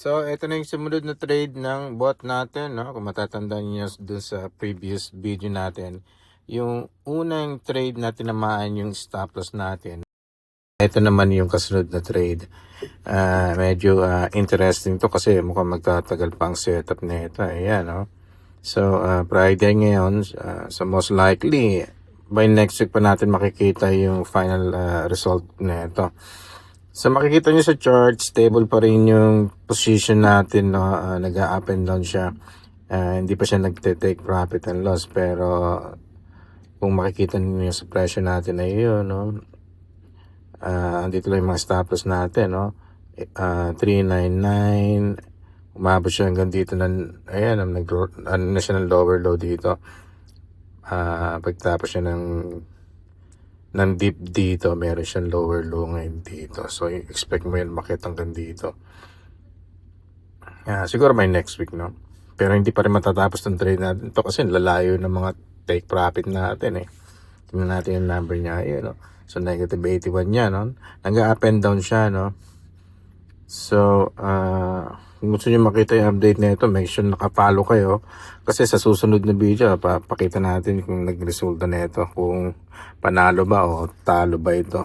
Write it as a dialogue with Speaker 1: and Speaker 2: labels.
Speaker 1: So, ito na yung sumunod na trade ng bot natin, no? Kung matatandaan niyo dun sa previous video natin, yung unang trade na tinamaan yung stop loss natin. Ito naman yung kasunod na trade. Medyo interesting to kasi mukhang magtatagal pa ang setup na ito. Ayan, no? So, Friday ngayon, so most likely, by next week pa natin makikita yung final result na ito. So makikita nyo sa chart, stable pa rin yung position natin, no? Nag-up and down siya. Hindi pa siya nagte-take profit and loss, pero kung makikita niyo sa presyo natin ay yun, no? Andito lang yung mga stop loss natin, no? 399, umabot siya hanggang dito na, ayan, ano na siya ng lower low dito. Pagtapos siya ng dip dito, meron siyang lower low ngayon dito. So, expect mo yan makita hanggang dito. Siguro may next week, no? Pero hindi pa rin matatapos ng trade natin ito kasi lalayo ng mga take profit natin, eh. Tingnan natin yung number niya, yun, no? So, negative 81 niya, no? Nag-up and down siya, no? So, kung gusto nyo makita yung update na ito, make sure nakapalo kayo. Kasi sa susunod na video, papakita natin kung nagresulta na ito. Kung panalo ba o talo ba ito.